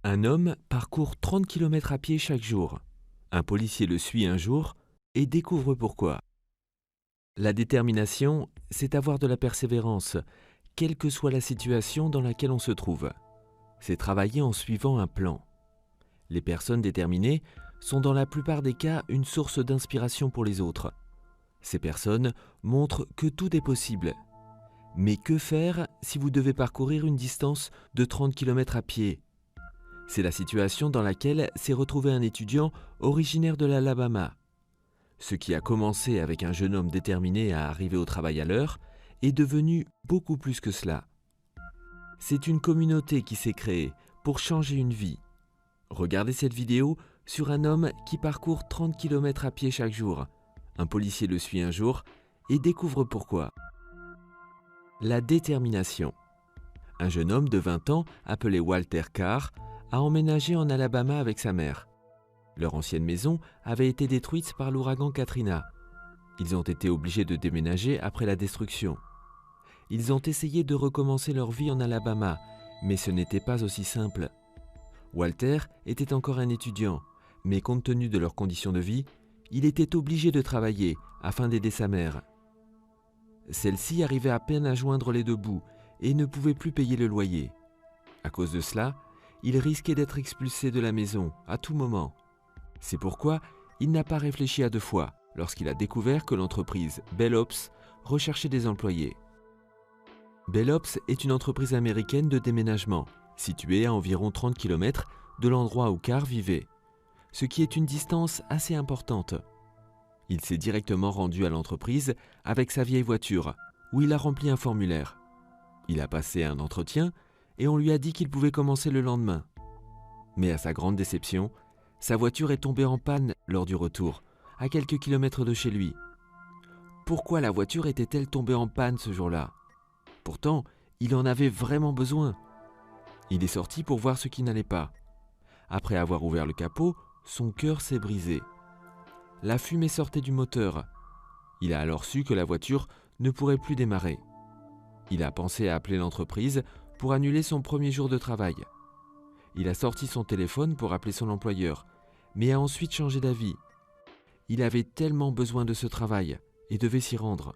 Un homme parcourt 30 km à pied chaque jour. Un policier le suit un jour et découvre pourquoi. La détermination, c'est avoir de la persévérance, quelle que soit la situation dans laquelle on se trouve. C'est travailler en suivant un plan. Les personnes déterminées sont dans la plupart des cas une source d'inspiration pour les autres. Ces personnes montrent que tout est possible. Mais que faire si vous devez parcourir une distance de 30 km à pied ? C'est la situation dans laquelle s'est retrouvé un étudiant originaire de l'Alabama. Ce qui a commencé avec un jeune homme déterminé à arriver au travail à l'heure est devenu beaucoup plus que cela. C'est une communauté qui s'est créée pour changer une vie. Regardez cette vidéo sur un homme qui parcourt 30 km à pied chaque jour. Un policier le suit un jour et découvre pourquoi. La détermination. Un jeune homme de 20 ans, appelé Walter Carr, a emménagé en Alabama avec sa mère. Leur ancienne maison avait été détruite par l'ouragan Katrina. Ils ont été obligés de déménager après la destruction. Ils ont essayé de recommencer leur vie en Alabama, mais ce n'était pas aussi simple. Walter était encore un étudiant, mais compte tenu de leurs conditions de vie, il était obligé de travailler afin d'aider sa mère. Celle-ci arrivait à peine à joindre les deux bouts et ne pouvait plus payer le loyer. À cause de cela, il risquait d'être expulsé de la maison à tout moment. C'est pourquoi il n'a pas réfléchi à deux fois lorsqu'il a découvert que l'entreprise Bell Ops recherchait des employés. Bell Ops est une entreprise américaine de déménagement, située à environ 30 km de l'endroit où Carr vivait, ce qui est une distance assez importante. Il s'est directement rendu à l'entreprise avec sa vieille voiture, où il a rempli un formulaire. Il a passé un entretien et on lui a dit qu'il pouvait commencer le lendemain. Mais à sa grande déception, sa voiture est tombée en panne lors du retour, à quelques kilomètres de chez lui. Pourquoi la voiture était-elle tombée en panne ce jour-là ? Pourtant, il en avait vraiment besoin. Il est sorti pour voir ce qui n'allait pas. Après avoir ouvert le capot, son cœur s'est brisé. La fumée sortait du moteur. Il a alors su que la voiture ne pourrait plus démarrer. Il a pensé à appeler l'entreprise pour annuler son premier jour de travail. Il a sorti son téléphone pour appeler son employeur, mais a ensuite changé d'avis. Il avait tellement besoin de ce travail et devait s'y rendre.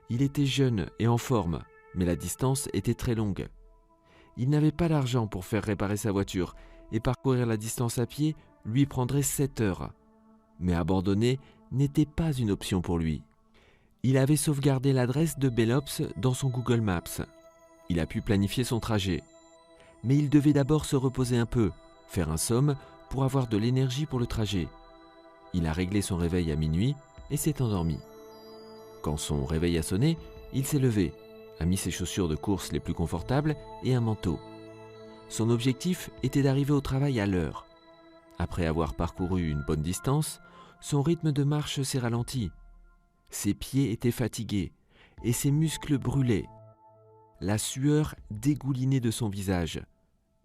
Il était jeune et en forme, mais la distance était très longue. Il n'avait pas l'argent pour faire réparer sa voiture et parcourir la distance à pied lui prendrait 7 heures. Mais abandonner n'était pas une option pour lui. Il avait sauvegardé l'adresse de Bell Ops dans son Google Maps. Il a pu planifier son trajet. Mais il devait d'abord se reposer un peu, faire un somme pour avoir de l'énergie pour le trajet. Il a réglé son réveil à minuit et s'est endormi. Quand son réveil a sonné, il s'est levé, a mis ses chaussures de course les plus confortables et un manteau. Son objectif était d'arriver au travail à l'heure. Après avoir parcouru une bonne distance, son rythme de marche s'est ralenti. Ses pieds étaient fatigués et ses muscles brûlaient. La sueur dégoulinait de son visage.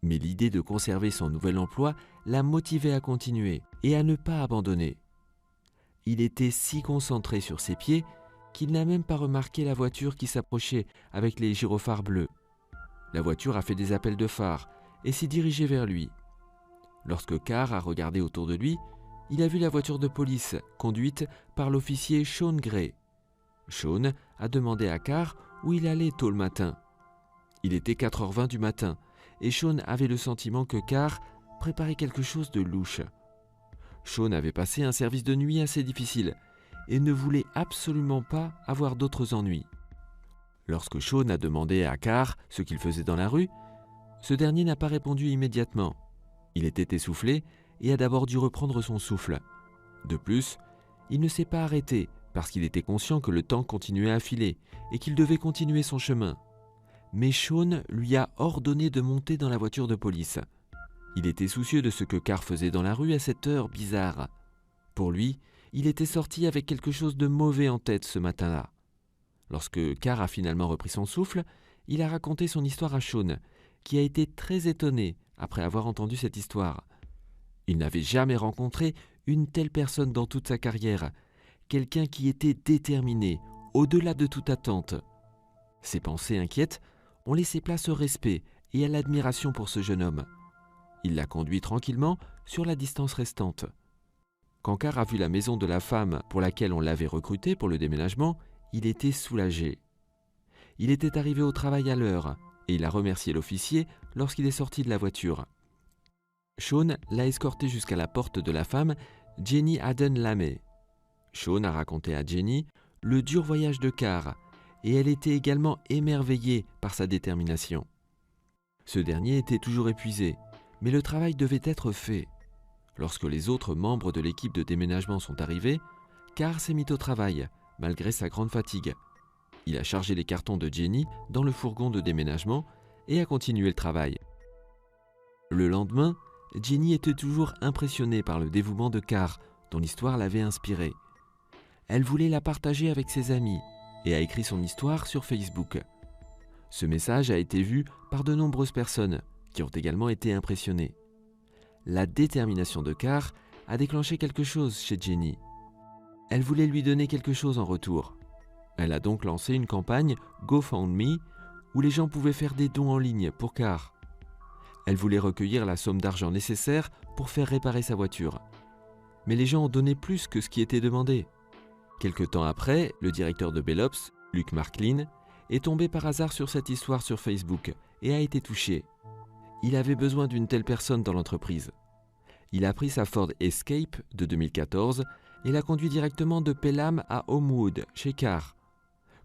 Mais l'idée de conserver son nouvel emploi l'a motivé à continuer et à ne pas abandonner. Il était si concentré sur ses pieds qu'il n'a même pas remarqué la voiture qui s'approchait avec les gyrophares bleus. La voiture a fait des appels de phare et s'est dirigée vers lui. Lorsque Carr a regardé autour de lui, il a vu la voiture de police conduite par l'officier Sean Gray. Sean a demandé à Carr où il allait tôt le matin. Il était 4h20 du matin et Sean avait le sentiment que Carr préparait quelque chose de louche. Sean avait passé un service de nuit assez difficile et ne voulait absolument pas avoir d'autres ennuis. Lorsque Sean a demandé à Carr ce qu'il faisait dans la rue, ce dernier n'a pas répondu immédiatement. Il était essoufflé et a d'abord dû reprendre son souffle. De plus, il ne s'est pas arrêté parce qu'il était conscient que le temps continuait à filer et qu'il devait continuer son chemin. Mais Sean lui a ordonné de monter dans la voiture de police. Il était soucieux de ce que Carr faisait dans la rue à cette heure bizarre. Pour lui, il était sorti avec quelque chose de mauvais en tête ce matin-là. Lorsque Carr a finalement repris son souffle, il a raconté son histoire à Sean, qui a été très étonné après avoir entendu cette histoire. Il n'avait jamais rencontré une telle personne dans toute sa carrière, quelqu'un qui était déterminé, au-delà de toute attente. Ses pensées inquiètes ont laissé place au respect et à l'admiration pour ce jeune homme. Il la conduit tranquillement sur la distance restante. Quand Carr a vu la maison de la femme pour laquelle on l'avait recruté pour le déménagement, il était soulagé. Il était arrivé au travail à l'heure et il a remercié l'officier lorsqu'il est sorti de la voiture. Sean l'a escorté jusqu'à la porte de la femme, Jenny Haden Lamé. Sean a raconté à Jenny le dur voyage de Carr et elle était également émerveillée par sa détermination. Ce dernier était toujours épuisé, mais le travail devait être fait. Lorsque les autres membres de l'équipe de déménagement sont arrivés, Carr s'est mis au travail, malgré sa grande fatigue. Il a chargé les cartons de Jenny dans le fourgon de déménagement et a continué le travail. Le lendemain, Jenny était toujours impressionnée par le dévouement de Carr, dont l'histoire l'avait inspirée. Elle voulait la partager avec ses amis et a écrit son histoire sur Facebook. Ce message a été vu par de nombreuses personnes qui ont également été impressionnées. La détermination de Carr a déclenché quelque chose chez Jenny. Elle voulait lui donner quelque chose en retour. Elle a donc lancé une campagne GoFundMe où les gens pouvaient faire des dons en ligne pour Carr. Elle voulait recueillir la somme d'argent nécessaire pour faire réparer sa voiture. Mais les gens ont donné plus que ce qui était demandé. Quelque temps après, le directeur de Bellops, Luke Marklin, est tombé par hasard sur cette histoire sur Facebook et a été touché. Il avait besoin d'une telle personne dans l'entreprise. Il a pris sa Ford Escape de 2014 et l'a conduit directement de Pelham à Homewood, chez Carr.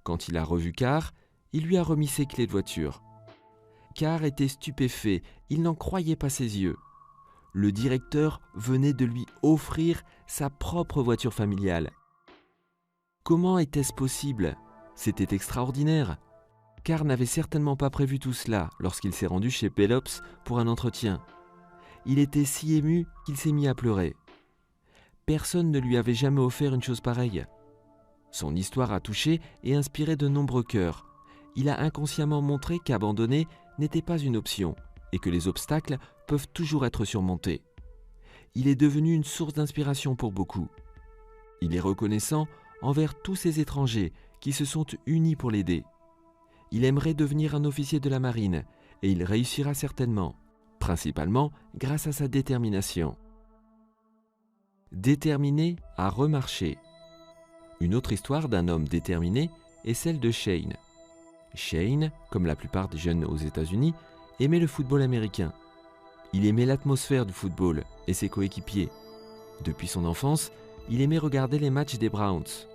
Quand il a revu Carr, il lui a remis ses clés de voiture. Carr était stupéfait, il n'en croyait pas ses yeux. Le directeur venait de lui offrir sa propre voiture familiale. Comment était-ce possible ? C'était extraordinaire. Carr n'avait certainement pas prévu tout cela lorsqu'il s'est rendu chez Bellops pour un entretien. Il était si ému qu'il s'est mis à pleurer. Personne ne lui avait jamais offert une chose pareille. Son histoire a touché et inspiré de nombreux cœurs. Il a inconsciemment montré qu'abandonner n'était pas une option et que les obstacles peuvent toujours être surmontés. Il est devenu une source d'inspiration pour beaucoup. Il est reconnaissant envers tous ces étrangers qui se sont unis pour l'aider. Il aimerait devenir un officier de la marine et il réussira certainement, principalement grâce à sa détermination. Déterminé à remarcher. Une autre histoire d'un homme déterminé est celle de Shane. Shane, comme la plupart des jeunes aux États-Unis, aimait le football américain. Il aimait l'atmosphère du football et ses coéquipiers. Depuis son enfance, il aimait regarder les matchs des Browns.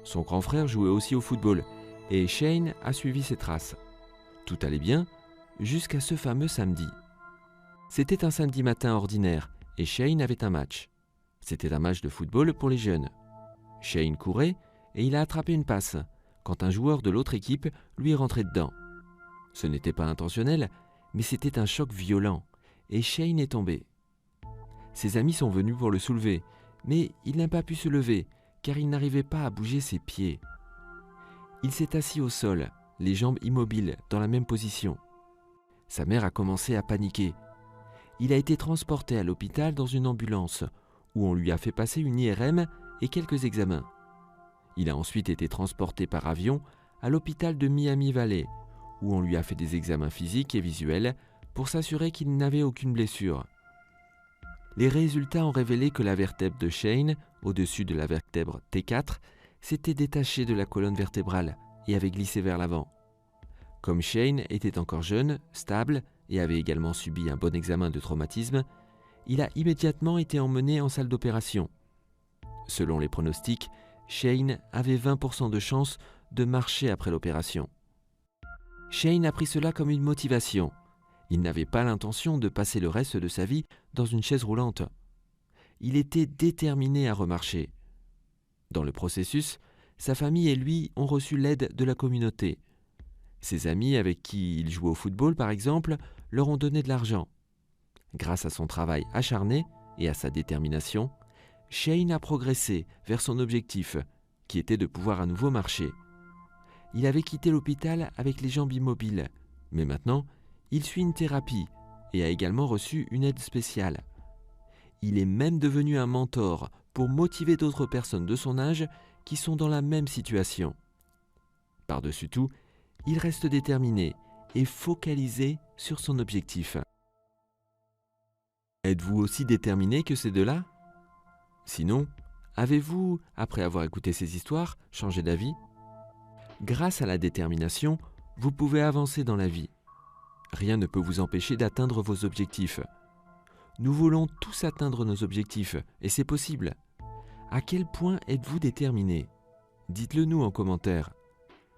Son grand frère jouait aussi au football et Shane a suivi ses traces. Tout allait bien jusqu'à ce fameux samedi. C'était un samedi matin ordinaire et Shane avait un match. C'était un match de football pour les jeunes. Shane courait et il a attrapé une passe quand un joueur de l'autre équipe lui est rentré dedans. Ce n'était pas intentionnel, mais c'était un choc violent et Shane est tombé. Ses amis sont venus pour le soulever, mais il n'a pas pu se lever car il n'arrivait pas à bouger ses pieds. Il s'est assis au sol, les jambes immobiles dans la même position. Sa mère a commencé à paniquer. Il a été transporté à l'hôpital dans une ambulance où on lui a fait passer une IRM et quelques examens. Il a ensuite été transporté par avion à l'hôpital de Miami Valley où on lui a fait des examens physiques et visuels pour s'assurer qu'il n'avait aucune blessure. Les résultats ont révélé que la vertèbre de Shane, au-dessus de la vertèbre T4, s'était détachée de la colonne vertébrale et avait glissé vers l'avant. Comme Shane était encore jeune, stable et avait également subi un bon examen de traumatisme, il a immédiatement été emmené en salle d'opération. Selon les pronostics, Shane avait 20% de chance de marcher après l'opération. Shane a pris cela comme une motivation. Il n'avait pas l'intention de passer le reste de sa vie dans une chaise roulante. Il était déterminé à remarcher. Dans le processus, sa famille et lui ont reçu l'aide de la communauté. Ses amis avec qui il jouait au football, par exemple, leur ont donné de l'argent. Grâce à son travail acharné et à sa détermination, Shane a progressé vers son objectif, qui était de pouvoir à nouveau marcher. Il avait quitté l'hôpital avec les jambes immobiles, mais maintenant, il suit une thérapie et a également reçu une aide spéciale. Il est même devenu un mentor pour motiver d'autres personnes de son âge qui sont dans la même situation. Par-dessus tout, il reste déterminé et focalisé sur son objectif. Êtes-vous aussi déterminé que ces deux-là? Sinon, avez-vous, après avoir écouté ces histoires, changé d'avis? Grâce à la détermination, vous pouvez avancer dans la vie. Rien ne peut vous empêcher d'atteindre vos objectifs. Nous voulons tous atteindre nos objectifs, et c'est possible. À quel point êtes-vous déterminé? Dites-le nous en commentaire.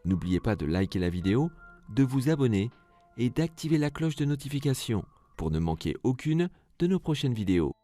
N'oubliez pas de liker la vidéo, de vous abonner et d'activer la cloche de notification pour ne manquer aucune de nos prochaines vidéos.